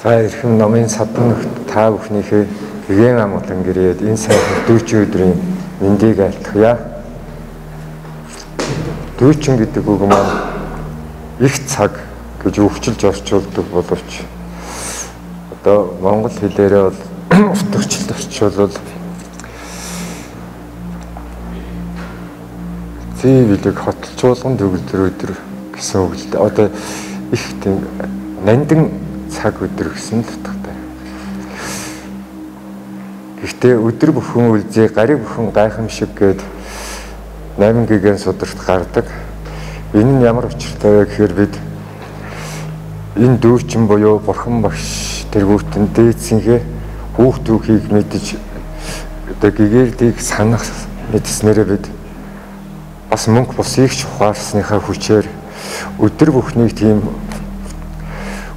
За эрхэм номын садан та бүхнийхээ эгээн амгалан гэрээд энэ сайхан дүүчин өдрийн мэндийг айлтгая. Дүүчин гэдэг үг маань их цаг гэж өвчлж орчуулдаг боловч одоо монгол хэлээрээ бол утгачлалт орчуулвал зэвлэг хотолцуулган төгөлдөр өдөр гэсэн үг л дээ. Одоо их тийм нандин цаг өдөр гэсэн л утгатай. Гэхдээ өдөр бүхэн үлзий, гариг бүхэн гайхамшиг гээд 8 гигэн сударт гардаг. Энэ нь ямар учиртай вэ гэхээр бид энэ дүүчин буюу бурхан багш тэргүүтэн дээдсийнхээ хүүхд түүхийг мэдж одоо гэгээлдийг санах мэдснээрээ бид бас мөнгө бусыг ч ухаарсныхаа хүчээр өдөр бүхнийг тийм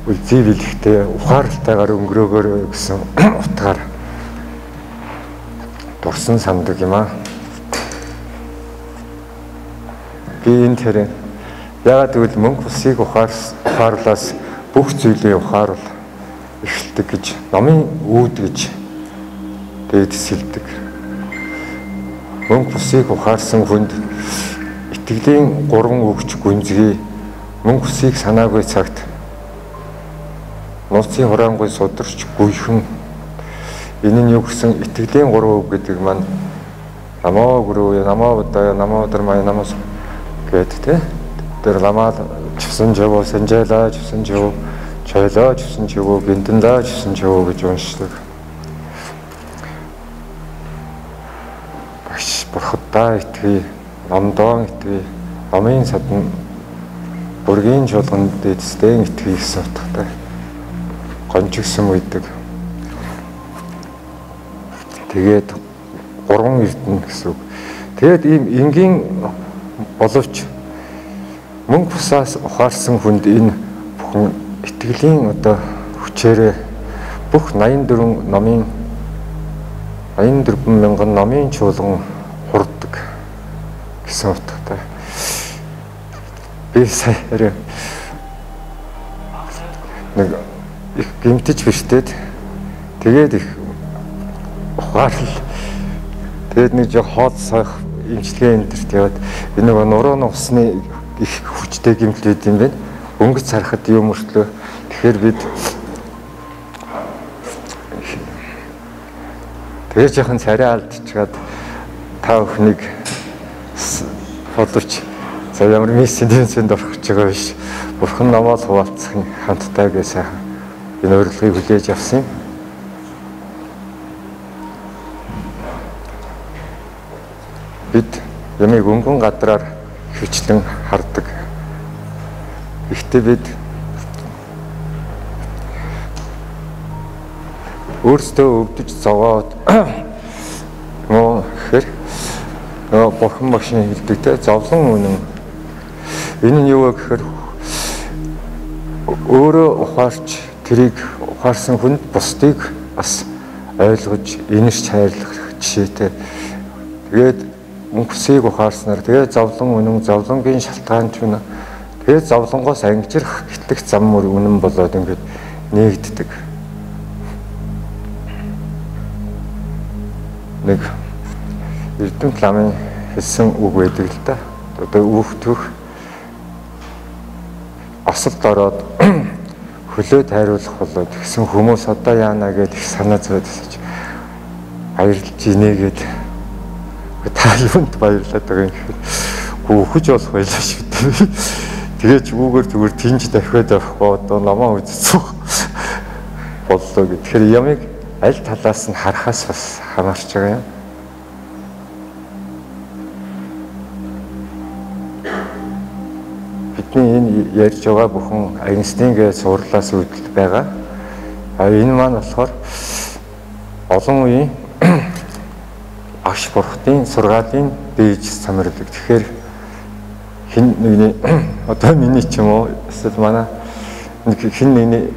үлзий бэлэгтэй ухаарлалтайгаар өнгөрөөгөр гэсэн утгаар дурсан сандаг юм аа. Би энэ тэр яагаад гэвэл мөнгө бусыг ухаарлаас бүх зүйлээ ухаарвал эхэлдэг гэж номын үүд гэж дээдсэлдэг. Мөнгө бусыг ухаарсан хүнд итгэлийн 3 өгч гүнзгий мөнгө бусыг санаагүй цагт нууцын хураангүй сударч гүйхэн. Энэ нь юу гэсэн итгэлийн 3 үг гэдэг маань намаа гүрөө намаа удаа намаа удармай намаас гэдэг те. Тэр ламаа чвсэн жоо санжаалаа чвсэн жоо чойлоо чвсэн жоо гинтэнлаа чвсэн жоо гэж уншдаг. Багш бурхадаа итгэе, номдоо итгэе, номын садан бүргийн чуулганд дэдсдэн итгэе гэсэн утгатай. Гончигсан үйдэг. Тэгээд 3 эрдэнэ гэсэн үг. Тэгээд ийм энгийн боловч мөнгө бусаас ухаарсан хүнд энэ бүхэн итгэлийн одоо хүчээр бүх 84 номын 84 мянган номын чуулган хурдаг гэсэн утгатай. Би сая нэг их гимтэж биштэд тэгээд их ухаарлал тэгээд нэг жоо хоол сах имчилгээ энтерт яваад энэ нэг нурууны усны их хүчтэй гимтэл үүд юм байна. Өнгөц харахад юм мөртлөө тэгэхээр бид тэгээд яхан царай алдчихад та бүхнийг бодвч за ямар мессенд орох гэж байгаа биш. Бурхан намайг хуваалцах хамтдаа гэсэн сайхан энэ урилгыг хүлээж авсан юм. Бид ямиг өнгөн гадраар хвчлэн хардаг. Гэхдээ бид өөрсдөө өвдөж зовоод гэхээр бурхан багшийн хэлдэг те зовлон үнэн. Энэ нь юу вэ гэхээр өөрөө ухаарч тэрийг ухаарсан хүнд бусдыг бас ойлгож инэрч хайрлах жишээтэй. Тэгээд мөнгөсийг ухаарснаар тэгээд зовлон үнэн зовлонгийн шалтгаан ч үнэ тэгээд зовлонгоос ангижрах итгэх зам мөр үнэн болоод ингээд нээгддэг. Нэг Эрдэнэ ламын хэлсэн үг байдаг л да. Одоо өөхтөх осолд ороод хөлөө тайруулах болоод тэгсэн хүмүүс одоо яана гэж их санаа зовоод байж баярлж инээгээд та юунд баярлаад байгаа юм гэхээр өөхөж болох байлаа шүү дээ. Тэгээд чүгээр зүгээр тэнж дахиад авахгүй одоо намаа үзсэн боллоо гэх. Тэгэхээр ямиг аль талаас нь харахаас бас хамаарч байгаа юм. Бидний энэ ярьж байгаа бүхэн Айнстайнгийн сурлаас үүдэл байгаа. Энэ маань болохоор олон үеийн агш бурхтын сургаалын дээж самарлаг. Тэгэхээр хин нэгний одоо миний ч юм уу эсвэл манай нэг хин нэгний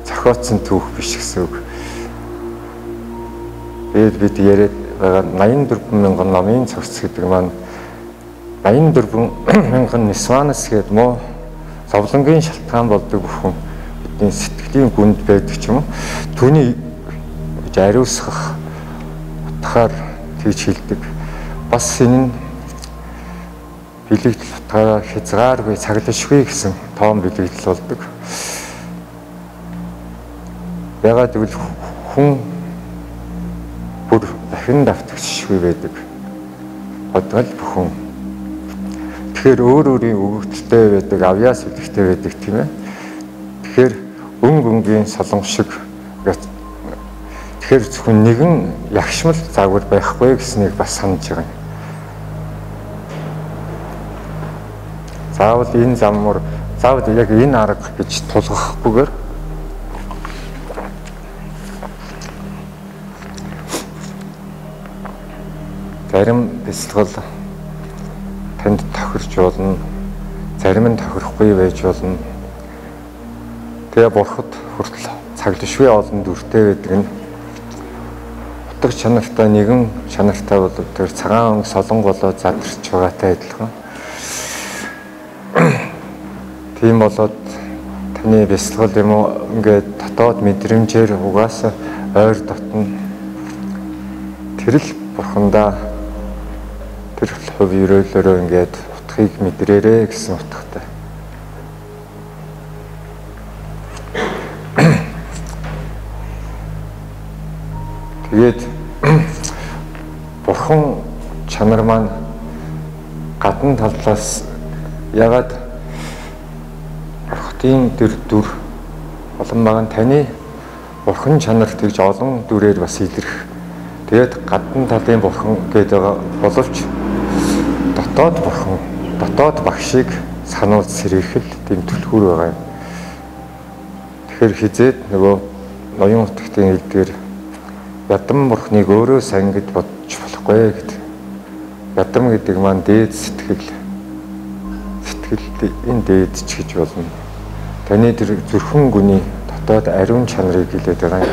зохиоцсон түүх биш гэсэн үг. Тэгээд бид яриад байгаа 84 мянган номын цогц гэдэг маань 84 мянган нисванас гэдэг мó зовлонгийн шалтгаан болдог бүхэн хүүхдийн сэтгэлийн гүнд байдаг ч юм уу. Түүний ариусгах утгаар тэгж хэлдэг. Бас энэ бэлэгдэл утгаараа хязгааргүй цаглашгүй гэсэн тоон бэлэгдэл болдог. Ягаад гэвэл хүн бүр дахин давтагчгүй байдаг. Бодвол бүхэн. Тэгэхээр өөр өөрийн өгөгдөлтэй байдаг, авьяас үлэгтэй байдаг тийм ээ. Тэгэхээр өнгийн солонго шиг тэгэхээр зөвхөн нэгэн ягшмал загвар байхгүй гэснийг бас санаж байгаа юм. Заавал энэ заммаар заавал яг энэ арга гэж тулгахгүйгээр зарим бэлтгэл танд тохирч болно, зарим нь тохирохгүй байж болно. Тэгээ бурхад хүртэл цаглашгүй олон дүртэй байдаг нь утга чанартай нэгэн чанартай бол тэр цагаан солонго болоод задарч байгаатай адилхан. Тийм болоод таны бэлтгэл юм уу ингээд дотоод мэдрэмжээр угаасаа ойр дотно тэр л бурхандаа тэр хувь өрөөлөөрөө ингээд утгыг мэдрээрээ гэсэн утгатай. Тэгээд бурхан чанар маань гадна талаас ягаад бурхтын тэр дүр олон байгаа таны бурхан чанар тэгж олон дүрээр бас илэрх. Тэгээд гадна талын бурхан гэдэг байгаа боловч дотоод бурхан, дотоод багшийг сануулж сэргийл тийм түлхүүр байгаа юм. Тэгэхээр хизээд нөгөө ноён утгын хэлдгээр ядам бурхныг өөрөө сайн гэж бодож болохгүй гэдэг. Ядам гэдэг маань дээд сэтгэл энэ дээд ч гэж болно. Таны тэр зүрхэн гүний дотоод ариун чанарыг хэлээд байгаа юм.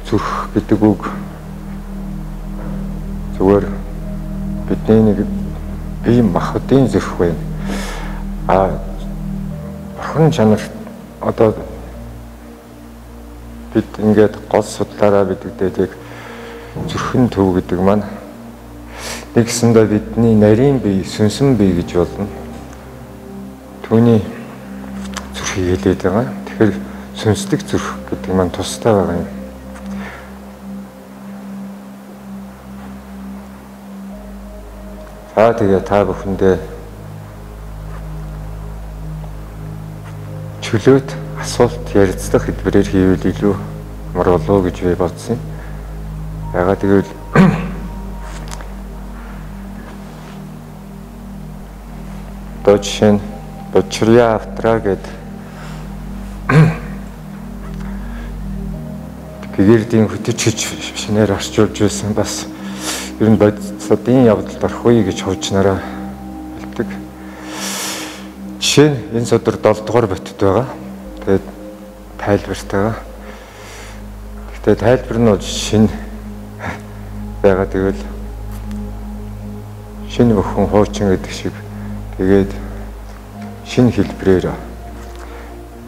Зүрх гэдэг үг зүгээр бидний нэг бие махбодын зүрх байна. Бурхан чанар одоо бид ингээд гол судлаараа бидэгдээд яг зүрхэн төв гэдэг маань нэгсэндээ бидний нарийн бие, сүнсэн бие гэж болно. Түүний зүрхийг хэлээд байгаа. Тэгэхээр сүнслэг зүрх гэдэг маань тустай байгаа юм. Тэгээ та бүхэндээ чөлөөт асуулт ярилцлах хэлбэрээр хийвэл илүү амар болов гэж би бодсон юм. Ягаад гэвэл одоо жишээ нь Бочрия автраа гэдэг гэгэрдийн хөтөчж шинээр орчуулж байсан бас ер нь бодисодын явдалд орхгүй гэж хувьчнараа хэлдэг. Жишээ нь энэ содөр 7 дугаар ботод байгаа. Тэгээд тайлбартайгаа. Гэхдээ тайлбар нь бол шинэ байгаад тэгвэл шинэ бүхэн хуучин гэдэг шиг тэгээд шинэ хэлбэрээр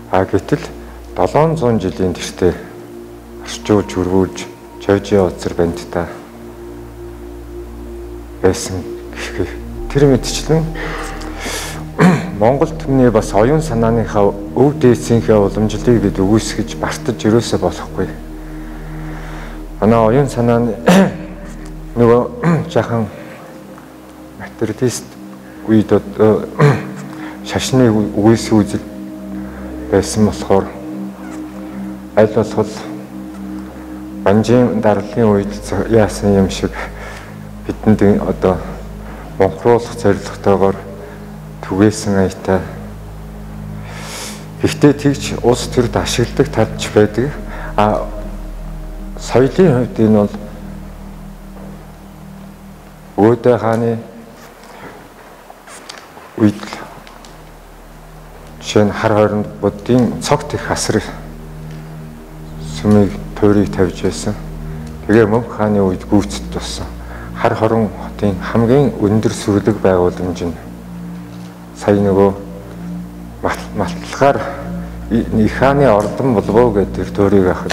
гэтэл 700 жилийн тэртээ орчуулж өргүүлж Жожи Озер бандтаа байсан гэх тэр мэдчлэн Монгол түмний бас оюун санааныхаа өв дээдсийнхээ уламжлалыг бид үгүйсгэж бартаж өрөөсөө болохгүй. Манай оюун санаа нь нөгөө жахан материалист үед шашны үгүйсгүүл байсан болохоор аль болох банжийн дарлын үед яасан юм шиг бидэнд одоо монхруулах зорилготойгоор түгээсэн аятай. Гэхдээ тэгж улс төрд ашигладаг талч байдаг. Соёлын хувьд энэ бол өөдөө хааны үед жишээ нь хар хойронд буддын цогт их асар сүмийг туурийг тавьж байсан. Тэгээ мөнх хааны үед гүйцэд туссан. хар хорон хотын хамгийн өндөр сүрлэг байгууламж нь сая нөгөө малтлагаар их хааны ордон болов гэдэг тэр төөрийг авах.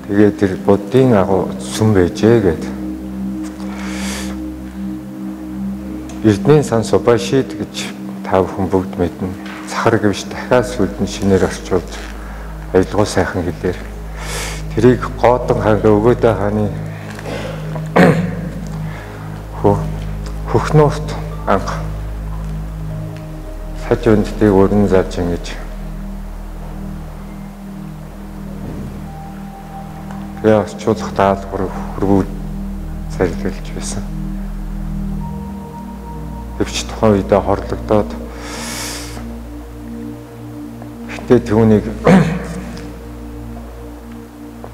Тэгээд тэр буддийн агуу сүм байжээ гэдэг. Эрдэнэ сан Субашид гэж та бүхэн бүгд мэднэ. Сахар гэвч дахиад сүлдэн шинээр орчуулж аялгау сайхан хэлээр тэрийг Годон хаан Өгөөдөө хааны хөхнөөрт анх саж өндтэй өрн зарж ингэж тэгээ орчуулах даалгавар хөрвүүд зарилгалж байсан. Гэвч тухайн үедээ хорлогдоод гэтээ түүнийг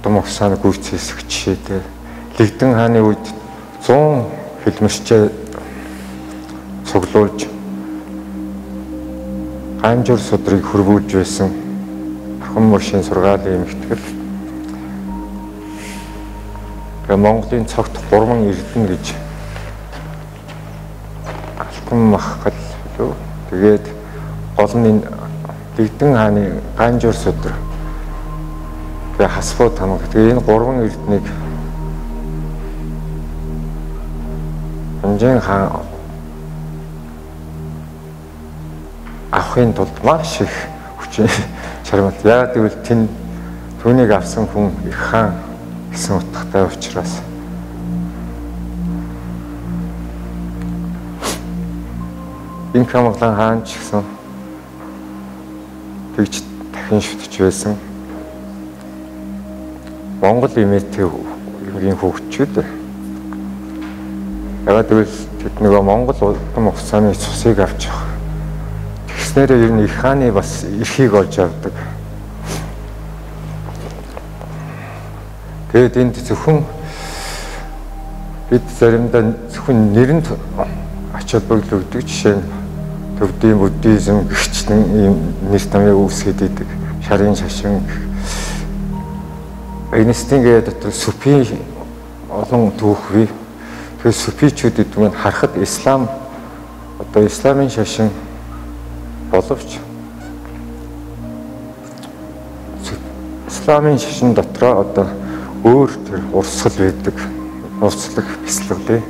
удам угсааны гүйц хэсэг жишээтэй Лэгдэн хааны үед 100 хилмэрчээ цуглуулж Ганжуур судрыг хөрвүүлж байсан Ахын мөршийн сургаалын эмэгтгэл Монголын цогт 3 эрдэнэ гэж махгал юу тэгээд гол нь Лэгдэн хааны Ганжуур судар тэгээ хасфуу тамга тэгээ энэ 3 эрднийг Ханжин хаан авахын тулд маш их хүчин чармалт яагаад гэвэл түүнийг авсан хүн их хаан гэсэн утгатай учраас Инх Монголын хаан ч гэсэн тэгж дахин шүтж байсан. Монгол эмээтэй хөгчүүд ягаад гэвэл тэд нөгөө Монгол удам угсааны цусыг авч явах. Тэгснээрээ ер нь их хааны бас эрхийг олж авдаг. Тэгээд энд зөвхөн бид заримдаа зөвхөн нэрэнд ач холбогдол өгдөг жишээ нь төвдийн буддизм гэгчтэн ийм нэр томьёо үүсгээд идэг шарын шашин Эйнстейн дотор сүфи олон түүх бий. Тэгэхээр сүфичүүд гэдгийг харахад ислам одоо исламын шашин боловч исламын шашин дотроо одоо өөр тэр урсгал байдаг. Урсгалах бяцлаглаа.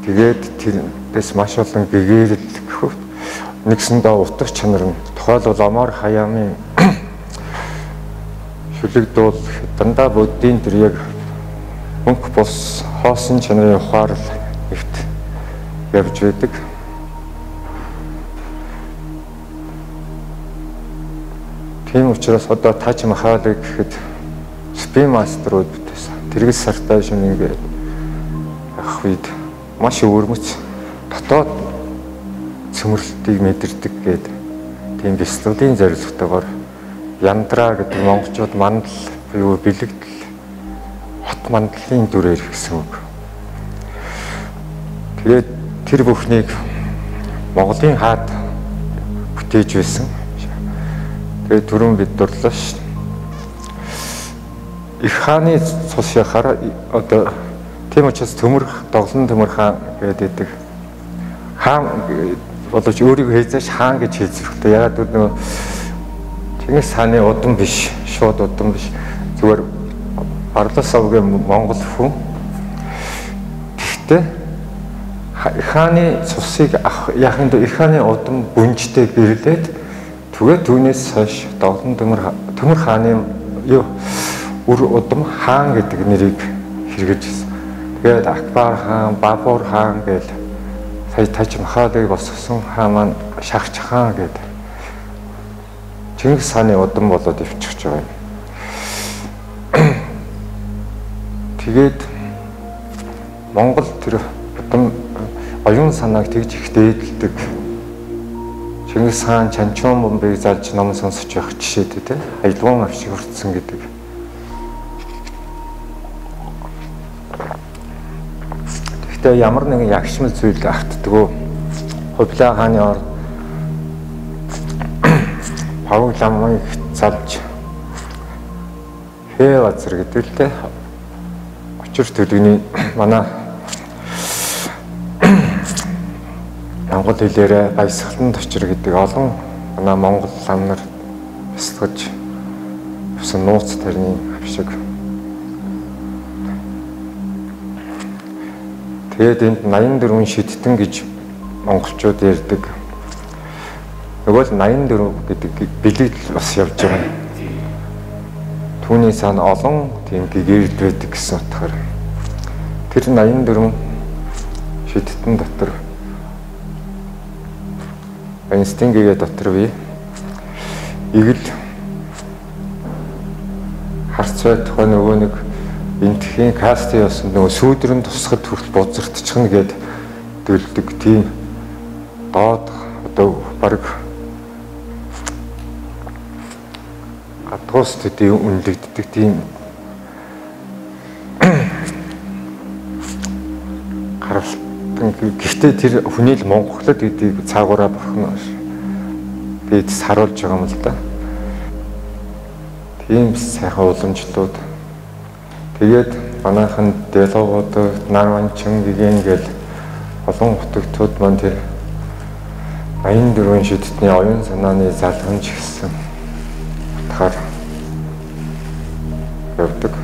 Тэгээд тэрээс маш олон гэгээрэл гэхүү нэгсэндээ утга чанар нь тухайлбал Омар Хаяамын шүлэгдүүл дандаа буддийн тэр яг мөнх бус хоосон чанарын ухаар л нэгт явж байдаг. Тийм учраас одоо Таж Махалыг гэхэд спин мастерууд бүтээсэн. Тэргэл сартай шинэ ингээд ах үед маш өвөрмөц дотоод цөмөрлөлтийг мэдэрдэг гэдэг тийм бяцлаглалын зорилготойгоор яндраа гэдэг монголчууд мандал буюу бэлэгдэл хот мандлын дүрээр гэсэн үг. Тэгээд тэр бүхнийг Монголын хаад бүтээж байсан. Тэгээд түрүүн бид дурлаа ш. Их хааны цус яхаар одоо тийм учраас төмөрх доглон төмөр хаан гэдэг хаан боловч өөрийгөө хязгааш хаан гэж хэлж зөрхтэй. Ягаад гэвэл нөгөө Чингис хааны удам биш, шууд удам биш. Зүгээр Барлас овгийн монгол хүн. Гэхдээ хааны цусыг яахын тулд их хааны удам бүнжтэй гэрлээд тэгээд түүнээс хойш доглон төмөр хааны юу үр удам хаан гэдэг нэрийг хэрэгжүүлсэн. Тэгээд Акбар хаан, Бабур хаан гэл сая Таж Махалыг босгосон хаан маань Шахч хаан гэдэг Чингис хааны удам болоод өвчихж байгаа юм. Тэгээд Монгол тэр удам оюун санааг тэгж их дээдэлдэг. Чингис хаан Чанчуун бомбыг залж ном сонсож явах жишээтэй те аялгуун авшиг хүртсэн гэдэг. Гэхдээ ямар нэгэн ягшмал зүйл автдаггүй. Хувлаа хааны орд Павл ламыг залж хээ газар гэдэг л те. Учир төлөвний манай монгол хэлээрээ баясгалан точир гэдэг олон манай монгол лам нар бясалгаж явсан нууц тарины авшиг. Тэгээд энд 84 шидтэн гэж монголчууд ярьдаг. Нөгөө л 84 гэдэг бэлэгдэл бас явж байгаа. Түүний цаана олон тийм гэгэрд байдаг гэсэн утгаар. Тэр 84 шидтэн дотор Эйнштейнгийн дотор бий игэл харц бай тухай нөгөө нэг энтхийн кастын ясан нөгөө сүүдрэн тусахад хүртэл бузартчихна гэд дөлдөг тийм доод одоо баг гадуус төдий үнэлэгддэг тийм гаралтан. Гэхдээ тэр хүний л монголчууд гэдгийг цаагаараа бурхан бид саруулж байгаа юм л да. Тийм сайхан уламжлууд. Тэгээд манайхан диалогууд нарванчин гэгэн гэл олон утгатууд маань тэр 84 шидтний оюун санааны залхамж гэсэн утгаар явдаг.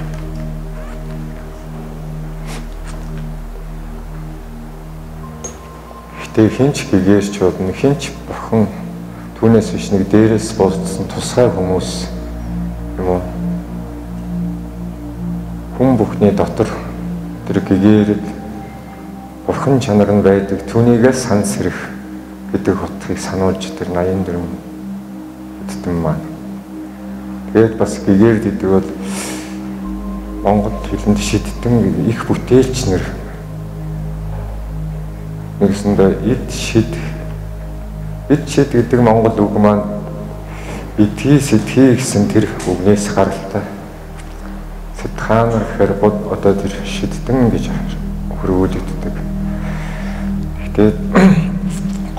Тэг хинч гэгэрч бодно, хинч бурхан түүнээс биш нэг дээрээс болцсон тусгай хүмүүс юм уу? Хүн бүхний дотор тэр гэгэрэг бурхан чанар нь байдаг, түүнийгээс сан сэрэх гэдэг утгыг сануулж тэр 84 гэдтэн маань. Тэгээд бас гэгэр гэдэг бол монгол хэлэнд шидтэн их бүтээлч нар нэгсэндээ эд шид гэдэг монгол үг маань эдхий сэтхий гэсэн тэр үгнээс гаралтай. Сэтхаанар гэхээр одоо тэр шидтэн гэж хөрвүүлэгддэг. Тэгээд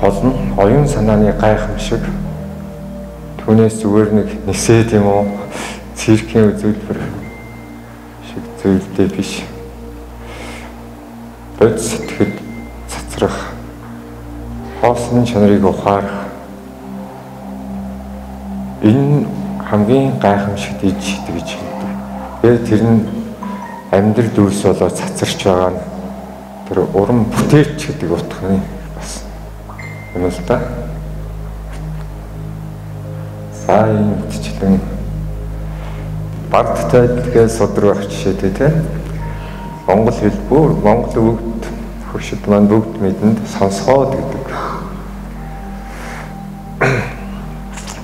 гол нь оюун санааны гайхамшиг түүнээс зүгээр нэг нисээд юм уу циркийн үзүүлбэр шиг зүйлтэй биш. Бод сэтгэхэд хоосон чанарыг ухаарах энэ хамгийн гайхамшигт иж гэж хэлдэг. Тэгээд тэр нь амьдрал дүүс болоо цацарч байгаа нь тэр уран бүтээлч гэдэг утганы бас юм л да. Сайн мэдчлэн бардтай адилхан содрох жишээтэй тийм монгол хэл бүр монгол үг хуршид маань бүгд мэдэнд сонсгоод гэдэг.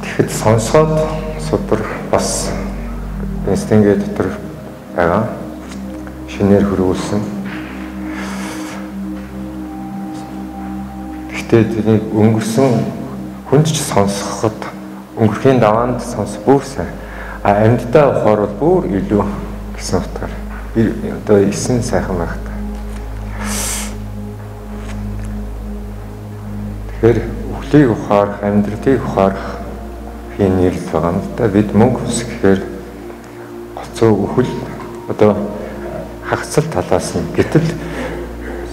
Тэгэхэд сонсгоод судар бас Эйнштейнгийн дотор байгаа. Шинээр хөрвүүлсэн. Гэхдээ тэрийг өнгөрсөн хүнд ч сонсоход өнгөрхийн даваанд сонсох бүр сайн. Амьдтай ухаар бол бүр илүү гэсэн утгаар. Одоо 9 сайхан байх. Тэгэхээр өвлийг ухаарах, амьдралыг ухаарах хин нэрл байгаа юм да. Бид мөнгө ус гэхээр гоцоо өхөл одоо хагцал талаас нь гэтэл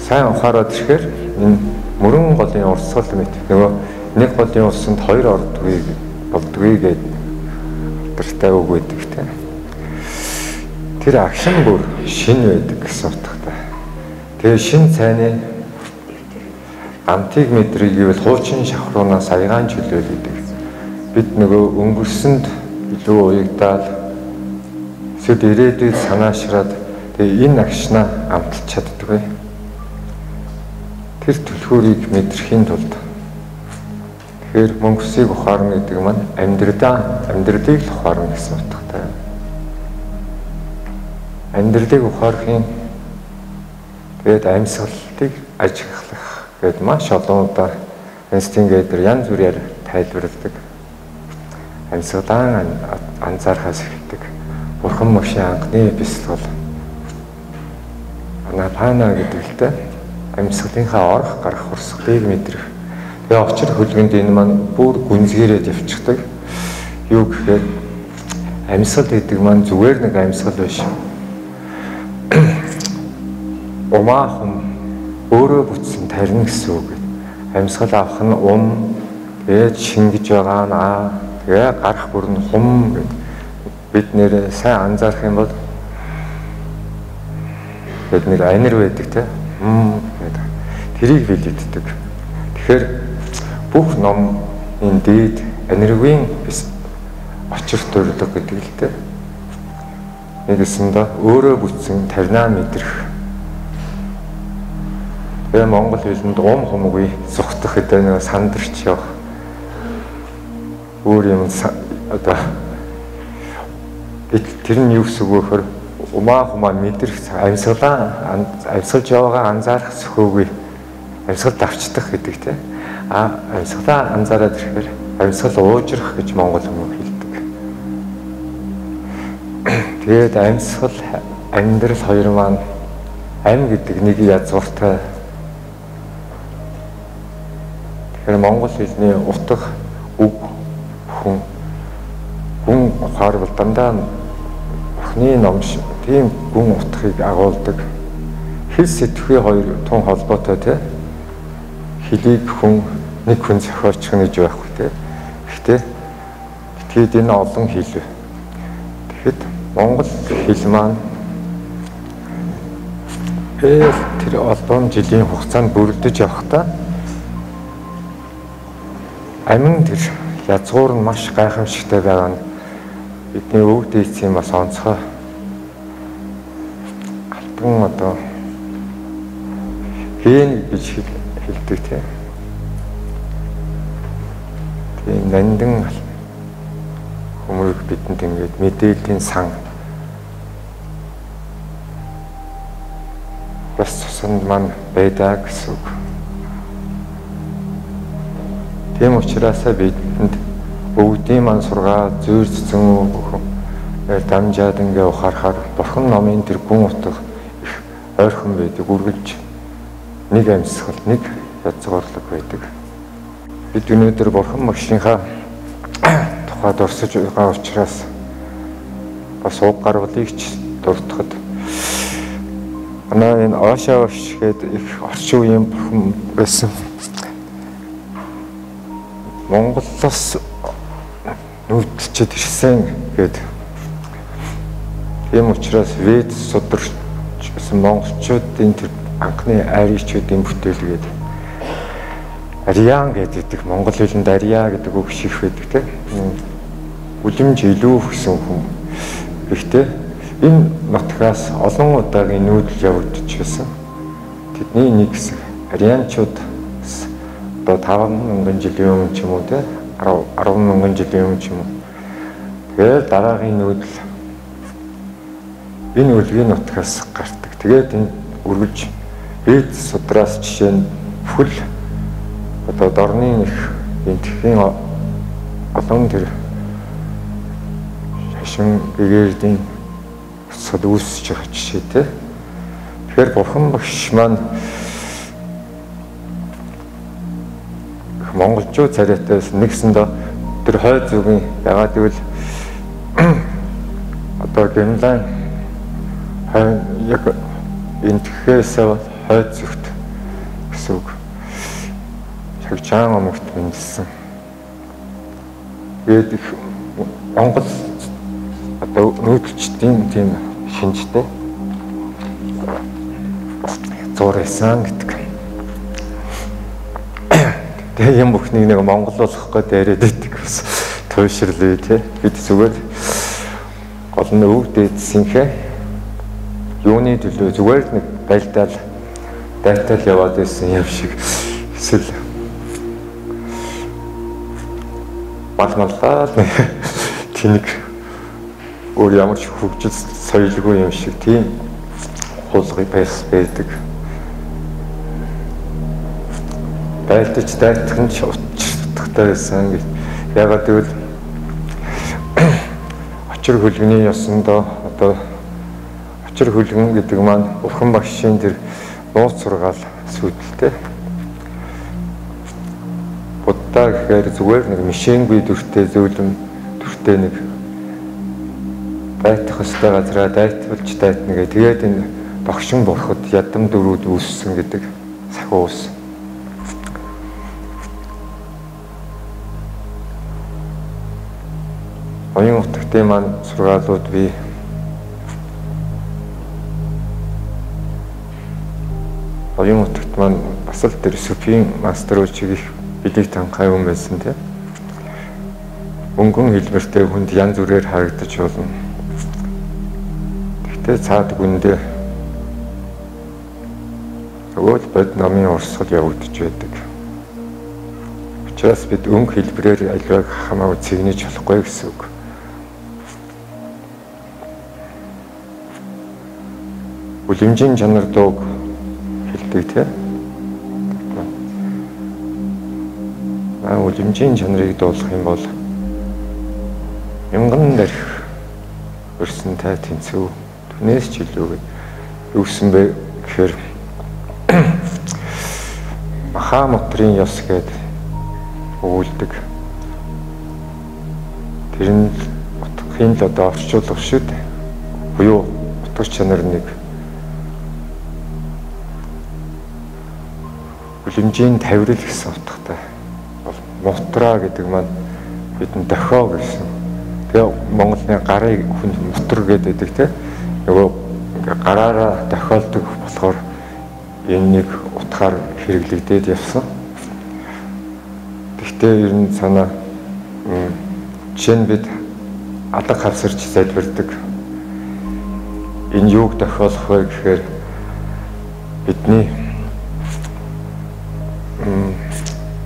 сайн ухаарад ирэхээр энэ мөрөн голын урсгал мэт нөгөө нэг голын усанд хоёр болдгоо гэдэг алдартай үг байдаг тийм. Тэр агшин бүр шин байдаг гэсэн утгатай. Тэгээ шин цайны антик мэдрийг ивэл хуучин шавхруунаас аягаан чөлөөлөдөг. Бид нөгөө өнгөрсөнд илүү уягдаад эсвэл ирээдүйд санаашраад тэгээ энэ агшнаа амталж чаддаг бай. Тэр түлхүүрийг мэдрэхийн тулд тэгэхээр мөнгөсийг ухаарна гэдэг маань амьдралыг ухаарна гэсэн утгатай. Амьдралыг ухаарахын тэгээд амьсгалыг ажиглах гэд маш олон удаа Эйнштейн гэдэг янз бүрээр тайлбарладаг. Амьсгалаа анзаархаас эхэлдэг. Бурхан машин анхны бясалгал. Анапана гэдэг л дээ. Амьсгалынхаа орох гарах урсгалыг мэдрэх. Тэгээ очир хөлгөнд энэ маань бүр гүнзгийрээд явчихдаг. Юу гэхээр амьсгал гэдэг маань зүгээр нэг амьсгал биш. Умаахан өөрөө бүтсэн тарин гэсэн үг. амьсгал авах нь тэгээд шингэж байгаа нь тэгээ гарах бүр нь хум гэдэг. Бид нэр сайн анзаарах юм бол бид нэр анир байдаг те. Гэдэг. Тэрийг билэгддэг. Тэгэхээр бүх ном энэ дээд аниргийн очир төрөлөг гэдэг л те. Нэгэсэндээ өөрөө бүтсэн 58 мэдрэх. Тэгээ Монгол хэлэнд хумгүй зүхтах гэдэг нэг сандарч явах. Өөр юм одоо тэр нь юу гэсэн үг вөхөр умаа мэдрэх амьсгалж яваагаа анзаарах сөхөөгүй амьсгал давчдах гэдэг те. Амьсгалаа анзаараад ирэхээр амьсгал уужрах гэж монгол хүмүүс хэлдэг. Тэгээд амьсгал амьдрал хоёр маань ам гэдэг нэг язгууртай. Тэгэхээр монгол хэлний утга үг хүн ухаарвал дандаа охны ном шиг тийм гүн утгыг агуулдаг. Хэл сэтгэхүй хоёр тун холбоотой те. Хэлийг нэг хүн зохиолч гэж байхгүй те. Гэхдээ энэ олон хэл. Тэгэхэд монгол хэл маань тэр олон жилийн хугацаанд бүрдэж явахдаа амин тэр язгуур нь маш гайхамшигтай байгаа нь бидний өв дээдсийн бас онцгой альбан одоо хэн гэж хэлдэг тийм. Тийм нандин хүмүүрэг бидэнд ингээд мэдээллийн сан бас цуснд маань байдаг гэсэн үг. Тийм учраас бидэнд өвдийн маань сургаа зөөр цэцэн бүхэн дамжаад ингээ ухаарахаар бурхан номын тэр гүн утга их ойрхон байдаг, үргэлж нэг амьсгал, нэг язгуурлаг байдаг. Бид өнөөдөр бурхан магшийнхаа тухайд урсаж байгаа учраас бас уг гаргалыг ч дуртахад манай энэ Оошаа гэдэг их орчин үеийн бурхан байсан. Монголоос нүүдэлчэд ирсэн гэдэг. Тийм учраас вед сударч монголчуудын тэр анхны аричуудын бүтээлгээд ариан гэдэг монгол хэлэнд ария гэдэг үг шиг байдаг тийм. Үлэмж илүү гэсэн хүн. Гэхдээ энэ нутгаас олон удаагийн нүүдэл явагдаж байсан. Тэдний нэг хэсэг арианчууд одоо 5,000 жилийн өмнө ч юм уу те 10,000 жилийн өмнө ч юм уу. Тэгээд дараагийн нүүдэл энэ үлгийн нутгаас гардаг. Тэгээд энэ үргэлж бид судраас жишээ нь бүхэл одоо дорны их энтхийн олон тэр шашин гэгэрдийн сод үүсэж байгаа жишээ те. Тэгэхээр бурхан багш маань монголчууд царайтаас нэгсэндээ тэр хой зүгийн ягаад гэвэл одоо гэмлэн яг энтгэхээс хой зүгт гэсэн үг шагчаан омогт мэндэлсэн. Тэгээд их монгол одоо нүүдэлчдийн тийм шинжтэй зурсан гэдэг. Тэгээ юм бүхнийг нэг монгол болгох гээд яриад байдаг бас туйшрлээ тий. Бид зүгээр гол нь өв дээдсийнхээ юуны төлөө зүгээр нэг байлдаал дайтал яваад байсан юм шиг эсвэл малмаллаа тэнэг өөр ямар ч хөгжил соёлгүй юм шиг тийм хулгай байдаг. Байлдаж дайтах нь ч утгатай байсан гэж. Ягаад гэвэл очир хөлгөний ёсондоо одоо очир хөлгөн гэдэг маань бурхан багшийн тэр нууц сургаал сүйдэлтэй. Буддаа гэхээр зүгээр нэг мишэнгүй дүртэй зөөлөн дүртэй нэг дайтах хөстэй газараа дайтвалж дайтна гэх. Тэгээд энэ догшин бурхад ядам дөрүүд үүссэн гэдэг сахиу ус. Монголын маань сургаалууд би оюун утгад маань бас л тэр Софийн мастер үчиг их билег танхай юм байсан тийм. Өнгөн хэлбэртэй хүнд янз бүрээр харагдаж болно. Гэхдээ цаад гүндээ өгөөл бод намын урсгал явагдаж байдаг. Учираас бид өнгө хэлбэрээр аливааг хамаагүй цэгнэж болохгүй гэсэн үг. Үлэмжийн чанар дууг хэлдэг тийм. Үлэмжийн чанарыг дуулах юм бол мянган дарих өрсөнтэй тэнцүү түнээс ч илүүгээ юу гэсэн бэ гэхээр Маха мотрын ёс гэдэг өгүүлдэг. Тэр нь утгын л одоо орчуулга шүү дээ. Буюу утга чанар нэг үлэмжийн тавирал гэсэн утгатай. Мутра гэдэг маань бидний дохио гэсэн. Тэгээ Монголын гарыг хүн мутар гэдэг тийм. Нөгөө гараараа дохиолдог болохоор энэ нэг утгаар хэрэглэгдээд явсан. Гэхдээ ер нь санаа жишээ нь бид алга хавсарч залбирдаг. Энэ юуг дохиолох вэ гэхээр бидний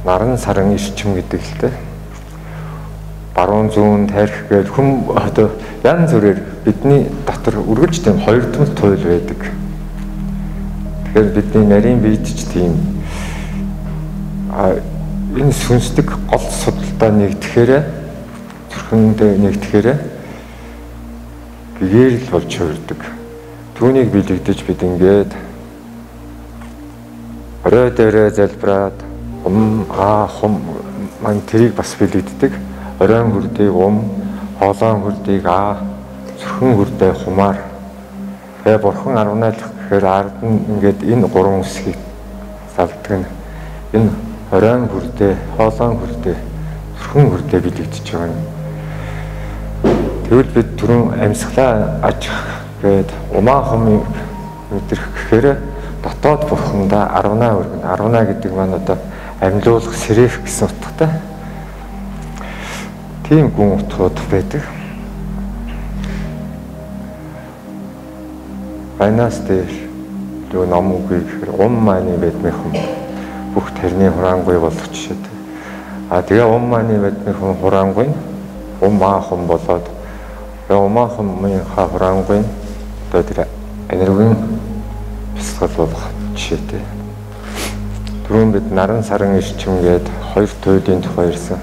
наран саран ирчим гэдэг л дээ. Баруун зүүн тарих гэж хүм одоо янз бүрээр бидний дотор үргэлж тийм хоёрдмол туйл байдаг. Тэгэхээр бидний нарийн биед ч тийм энэ сүнслэг гол судалдаа нэгдэхээр зүрхэндээ нэгдэхээр гэгэрэл болж хувирдаг. Түүнийг бэлэгдэж бид ингээд орой дээрээ залбираад хум маань тэрийг бас бэлэгддэг. Оройн хүрдийг хоолойн хүрдийг зүрхэн хүрдээ хумаар. Тэгээ бурхан 18 гэхээр ард нь ингээд энэ гурван хэсгийг салдаг нь энэ оройн хүрдээ, хоолойн хүрдээ, зүрхэн хүрдээ бэлэгдэж байгаа юм. Тэгвэл бид түрүүн амьсгалаа аж гээд умаахан мэдрэх гэхээр дотоод бурхандаа 18 өргөн. 18 гэдэг маань одоо амьлуулах сэрэх гэсэн утгатай. Тийм гүн утгууд байдаг. Байнаас дээр юу ном үгүй гэхээр мааны бэдмэхэн бүх тэрний хураангүй болох жишээтэй. Тэгээ мааны бэдмэхэн хураангүй маахан болоод маахан мынхаа хураангүй одоо тэр энергийн бясалгал болох жишээтэй. Түрүүн бид наран саран ирчим гээд хоёр туйлын тухай ирсэн.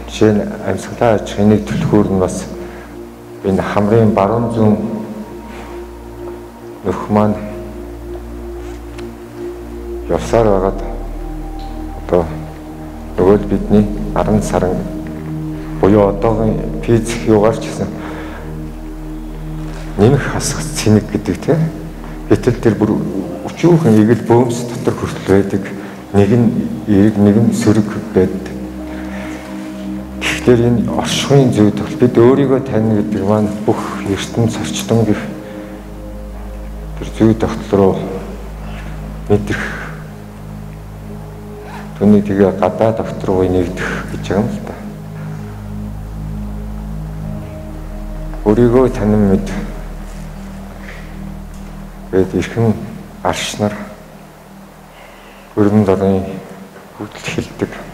Жишээ нь амьсгалаа аж ахуйн төлхөөр нь бас энэ хамрын баруун зүүн нөх маань явсаар байгаад одоо нөгөө бидний наран саран буюу одоогийн физик юугаар ч гэсэн нэмэх хасах цэник гэдэг тийм. Гэтэл тэр бүр өчүүхэн игэл бөөмс дотор хүртэл байдаг. Нэг нь эрг, нэг нь сөрөг байдаг. Тэгэхээр энэ оршихуйн зүй тул бид өөрийгөө таних гэдэг маань бүх ертөнц орчтон гэх тэр зүй тогтол руу мэдрэх. Түүний тэгээ гадаа тогтор руу нэгдэх гэж байгаа юм л та. Өөрийгөө танин мэд. Гэт эрхэн арш нар өргөн дорын хөдөл хэлдэг.